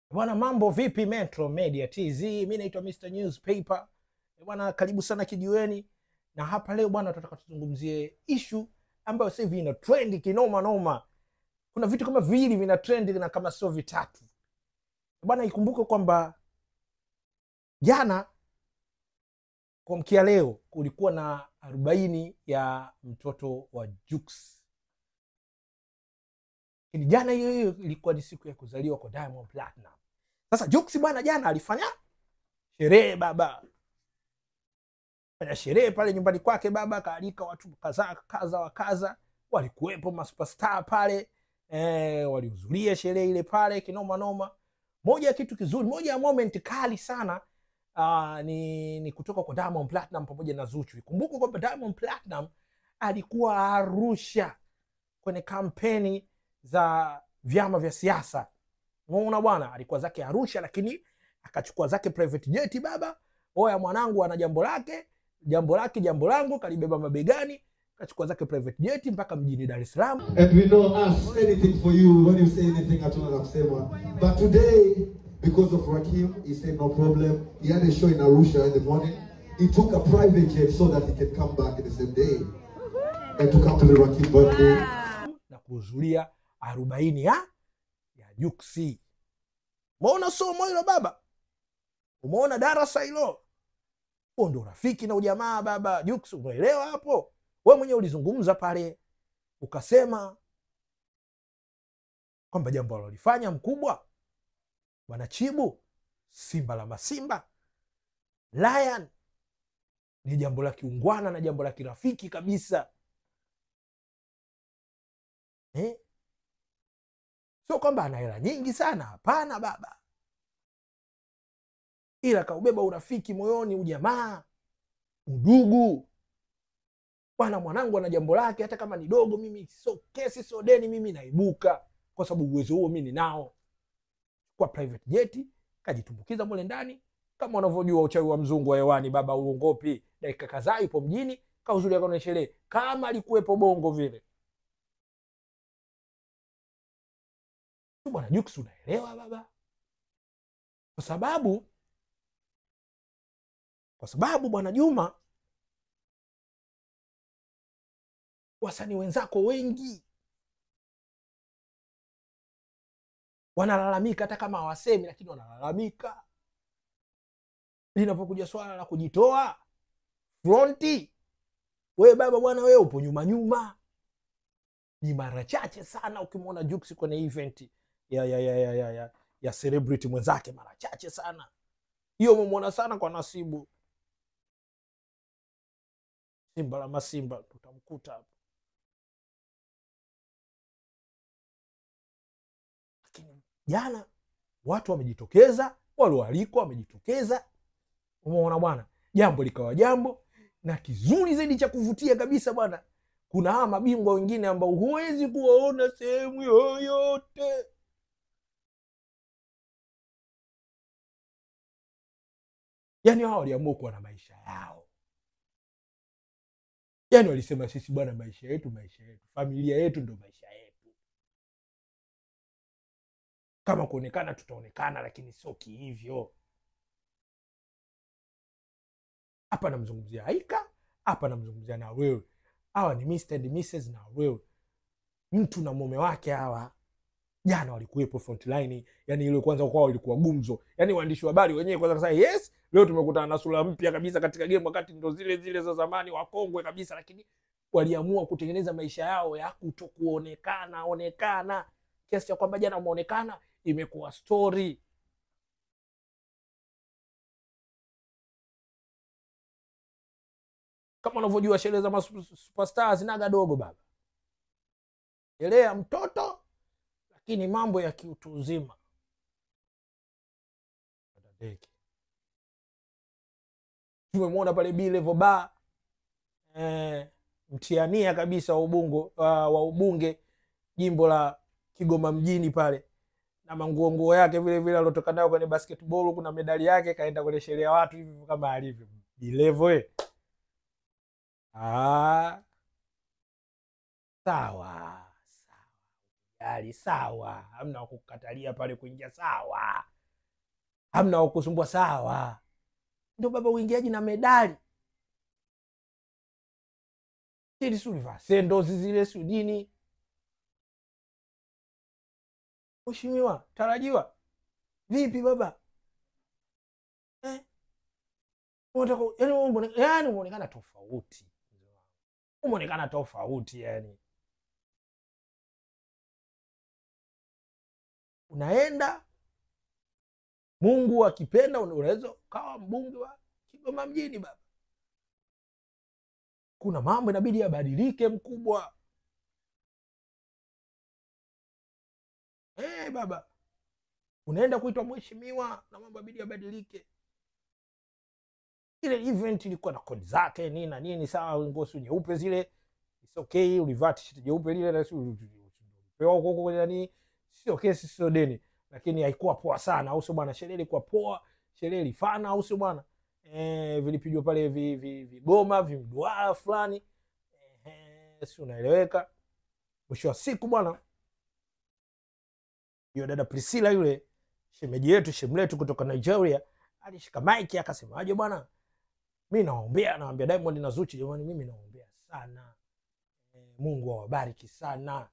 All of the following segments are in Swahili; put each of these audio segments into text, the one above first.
Bwana, mambo vipi Metro Media TZ? Mimi naitwa Mr. Newspaper. Bwana, karibu sana kijiweni. Na hapa leo bwana, tunataka tuzungumzie issue ambayo sasa hivi ina trend kinoma noma. Kuna vitu kama viwili vina trend na kama sio vitatu. Bwana, ikumbuke kwamba jana kwa mkia leo kulikuwa na 40 ya mtoto wa Jux. Jana hiyo ilikuwa ni siku ya kuzaliwa kwa Diamond Platinum. Sasa Jux bwana jana alifanya sherehe baba. Fanya sherehe pale nyumbani kwake baba, kaalika watu kaza walikuwepo masuperstar pale. Walihudhuria sherehe ile pale kinoma noma. Moja ya kitu kizuri, moja ya moment kali sana ni kutoka kwa Diamond Platinum pamoja na Zuchu. Kumbuka kwamba Diamond Platinum alikuwa Arusha kwenye kampeni za vyama vya siasa. Unaona bwana, alikuwa zake Arusha lakini akachukua zake private jet baba. Oya mwanangu ana jambo lake, jambo langu kalibeba mabegani, kachukua zake private jet mpaka mjini Dar es Salaam. And we don't ask anything for you when you say anything hatuna kusema. But today, because of Rakim, he said no problem. He had a show in Arusha in the morning. He took a private jet so that he can come back in the same day and to come to the Rakim birthday. Na kuhudhuria 40 ya Juksi. Umeona somo hilo baba? Umeona darasa hilo? Huo ndo rafiki na ujamaa baba. Jux, umeelewa hapo? Wewe mwenyewe ulizungumza pale ukasema kwamba jambo alilofanya mkubwa bwana Chibu, simba la masimba, Lion, ni jambo la kiungwana na jambo la kirafiki kabisa. Sio kwamba ana hela nyingi sana, hapana baba. Ila kaubeba urafiki moyoni, ujamaa, udugu. Bwana mwanangu ana jambo lake, hata kama ni dogo, mimi sio kesi, sio deni, mimi naibuka kwa sababu uwezo huo mimi ninao. Kwa private jet kajitumbukiza mule ndani, kama unavyojua uchawi wa mzungu wa hewani baba, uongopi. Dakika kadhaa yupo mjini, kahudhuria kwenye sherehe kama alikuwepo Bongo vile. Bwana Jux, unaelewa baba? Kwa sababu bwana Juma, wasanii wenzako wengi wanalalamika, hata kama hawasemi lakini wanalalamika. Linapokuja swala la kujitoa fronti, wewe baba bwana, wewe upo nyuma. Ni mara chache sana ukimwona Jux kwenye event ya celebrity mwenzake, mara chache sana. Hiyo umemwona sana kwa Nasibu. Simba la masimba tutamkuta hapo. Lakini jana watu wamejitokeza, walioalikwa wamejitokeza. Umeona bwana, jambo likawa jambo na kizuri zaidi cha kuvutia kabisa bwana. Kuna hawa mabingwa wengine ambao huwezi kuwaona sehemu yoyote. Yaani hao waliamua kuwa na maisha yao. Yaani walisema sisi bwana, maisha yetu, familia yetu ndio maisha yetu. Kama kuonekana tutaonekana, lakini sio kihivyo. Hapa namzungumzia Aika, hapa namzungumzia na wewe. Hawa ni Mr. and Mrs. na wewe. Mtu na mume wake hawa jana walikuwepo frontline. Yaani ile kwanza kwao ilikuwa gumzo. Yaani waandishi wa habari wenyewe kwanza kasema yes, leo tumekutana na sura mpya kabisa katika game, wakati ndo zile za zamani wakongwe kabisa, lakini waliamua kutengeneza maisha yao ya kutokuonekana kiasi cha kwamba jana umeonekana imekuwa story. Kama unavyojua sherehe za superstars zinaga dogo baba. Elea mtoto lakini mambo ya kiutu uzima. Tumemwona pale B-Level Bar, mtiania kabisa wa ubunge jimbo la Kigoma mjini pale, na manguo yake vile vile alotoka nayo kwenye basketball, kuna medali yake, kaenda kwenye sherehe ya watu hivi kama alivyo B-Level. Sawa. Sawa. Hamna kukatalia pale kuingia, sawa. hamna wakusumbua. Sawa, ndio baba uingiaji na medali ili suliva sendozi zile sudini. Mheshimiwa tarajiwa, vipi baba? Yani umeonekana tofauti, umeonekana tofauti. Yani unaenda, Mungu akipenda unaweza ukawa mbunge wa Kigoma mjini baba. Kuna mambo inabidi yabadilike mkubwa. Baba unaenda kuitwa mheshimiwa na mambo inabidi yabadilike. Ile event ilikuwa na kodi zake nini na nini, sawa, ngosu nyeupe zile, it's okay, ulivaa t-shirt nyeupe lile na pewa huko yani, sio kesi, sio deni, lakini haikuwa poa sana, au sio bwana? Sherehe ilikuwa poa, sherehe ilifana, au sio bwana? Vilipigwa pale vigoma vimduara fulani, si unaeleweka. Mwisho wa siku bwana, hiyo dada Priscilla yule shemeji yetu, shemletu kutoka Nigeria, alishika mic akasemaje bwana, mimi naombea, naambia Diamond na Zuchu, jamani mimi naombea sana, Mungu awabariki sana,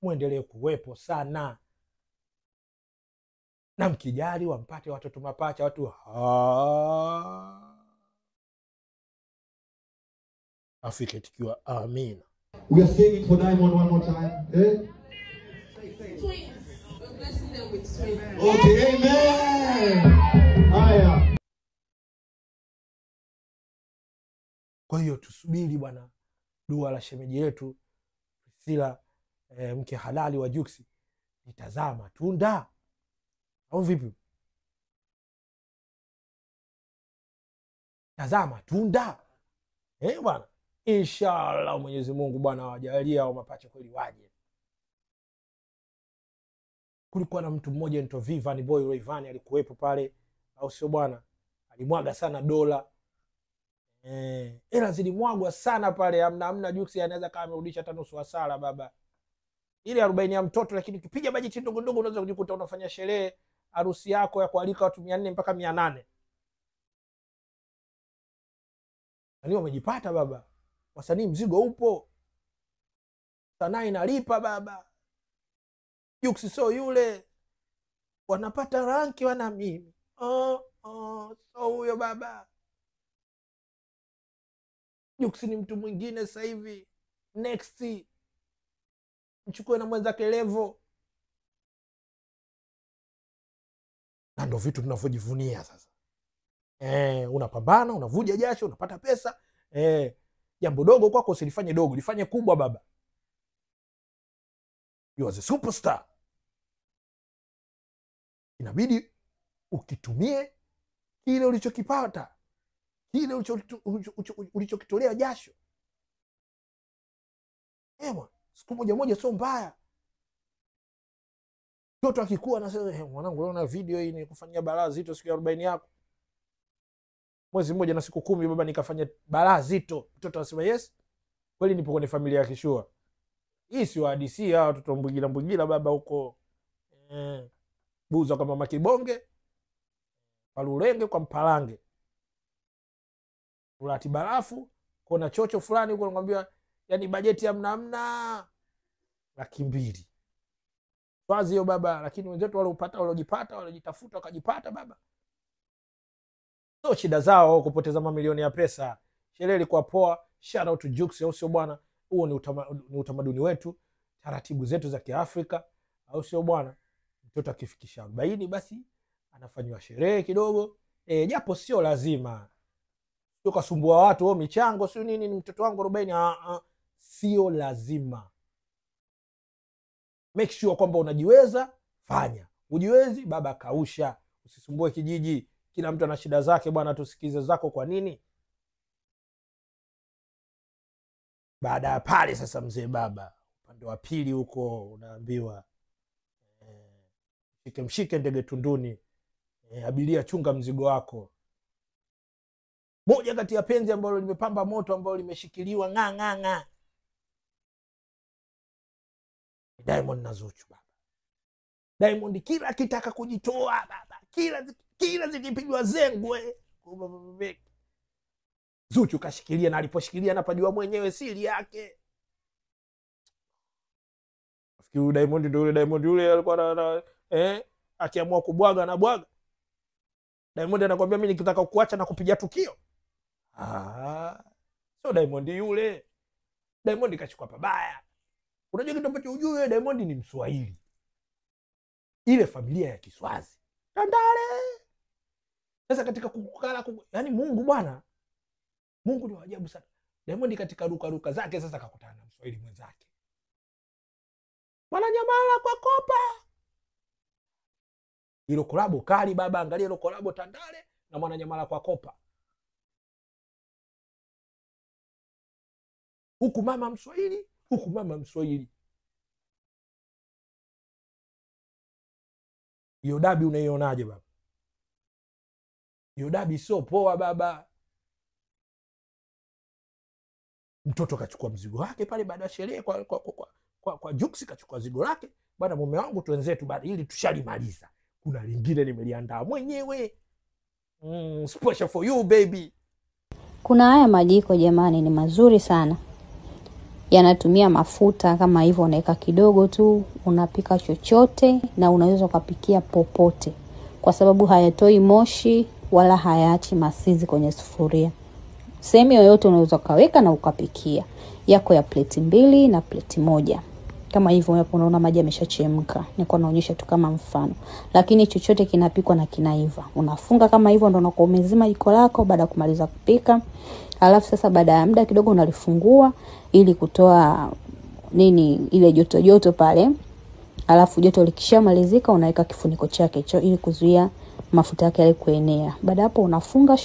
muendelee kuwepo sana, na mkijali wampate watoto mapacha. Watu Afrika tikiwa amina. We are singing for Diamond one more time. Eh? Twins. We're blessing them with twins. Okay, amen. Haya. Kwa hiyo tusubiri bwana dua la shemeji yetu Priscilla, mke halali wa Jux, litazaa matunda au vipi? Tazaa matunda bwana, inshallah Mwenyezi Mungu bwana awajalie au mapacha kweli waje. Kulikuwa na mtu mmoja anaitwa Vivian Boy Rayvanny, alikuwepo pale, au sio bwana? Alimwaga sana dola, ila zilimwagwa sana pale, amna Jux anaweza kama amerudisha hata nusu hasara baba. Ile 40 ya mtoto, lakini ukipiga bajeti ndogo ndogo unaweza kujikuta unafanya sherehe harusi yako ya kualika watu 400 mpaka 800. Nani wamejipata baba? Wasanii mzigo upo, sanaa inalipa baba. Jux sio yule wanapata ranki wana mimi, so huyo baba. Jux ni mtu mwingine sasa hivi, next mchukue na mwenzake Level. Na ndio vitu tunavyojivunia sasa. Unapambana, unavuja jasho, unapata pesa. Jambo dogo kwako usilifanye dogo, lifanye kubwa baba. You are a superstar. Inabidi ukitumie kile ulichokipata, kile ulichokitolea jasho. Siku moja sio mbaya. Mtoto akikua anasema, mwanangu unaona video hii nikufanyia balaa zito siku ya 40 yako. Mwezi mmoja na siku 10 baba nikafanya balaa zito. Mtoto anasema yes, kweli nipo kwenye familia ya Kishua. Hii si hadithi ya watoto mbugila baba huko. Buza kwa mama Kibonge, Palulenge kwa Mpalange. Ulati barafu, kuna chocho fulani huko nakwambia, yani bajeti ya mna 200,000. Wazi hiyo baba, lakini wenzetu waliojitafuta wakajipata baba. Sio shida zao kupoteza mamilioni ya pesa. Sherehe ilikuwa poa. Shout out to Jux, au sio bwana? Huo ni utamaduni wetu, taratibu zetu za Kiafrika, au sio bwana? Mtoto akifikisha 40 basi anafanywa sherehe kidogo, japo sio lazima. Sio kasumbua watu michango sio nini, mtoto wangu 40, sio lazima. Make sure kwamba unajiweza, fanya. Ujiwezi baba kausha, usisumbue kijiji. Kila mtu ana shida zake bwana, tusikize zako kwa nini. Baada ya pale sasa mzee baba, upande wa pili huko unaambiwa mshike ndege tunduni, abiria chunga mzigo wako. Moja kati ya penzi ambalo limepamba moto, ambalo limeshikiliwa ng'ang'ang'a, Diamond na Zuchu baba. Diamond kila kitaka kujitoa baba, kila zikipigwa zengwe. Zuchu kashikilia, na aliposhikilia napajua mwenyewe siri yake. Nafikiri Diamond ndio yule Diamond yule alikuwa akiamua kubwaga na bwaga. Diamond anakuambia mimi nikitaka kuacha na kupiga tukio. So Diamond yule. Diamond kachukua pabaya. Unajua kitu ambacho ujue, Diamond ni Mswahili. Ile familia ya Kiswazi. Tandale. Sasa katika kukala yani Mungu bwana. Mungu ni ajabu sana. Diamond katika ruka zake sasa kakutana na Mswahili mwenzake. Mwananyamala kwa kopa. Hilo kolabo kali baba, angalia hilo kolabo Tandale na Mwananyamala kwa kopa. Huku mama Mswahili, huku mama Mswahili. Hiyo dabi unaionaje baba? Hiyo dabi sio poa baba. Mtoto kachukua mzigo wake pale baada ya sherehe kwa Jux kachukua zigo lake. Bwana mume wangu tuenzetu baada hili tushalimaliza. Kuna lingine nimeliandaa mwenyewe. Special for you baby. Kuna haya majiko jamani ni mazuri sana. Yanatumia mafuta kama hivyo, unaweka kidogo tu, unapika chochote na unaweza kupikia popote. Kwa sababu hayatoi moshi wala hayaachi masizi kwenye sufuria. Sehemu yoyote unaweza kaweka na ukapikia. Yako ya pleti 2 na pleti 1. Kama hivyo hapo unaona maji yameshachemka. Niko naonyesha tu kama mfano. Lakini chochote kinapikwa na kinaiva. Unafunga kama hivyo ndio unakuwa umezima jiko lako baada ya kumaliza kupika. Alafu sasa baada ya muda kidogo unalifungua ili kutoa ile joto pale. Alafu joto likishamalizika unaweka kifuniko chake ili kuzuia mafuta yake yale kuenea. Baada hapo unafunga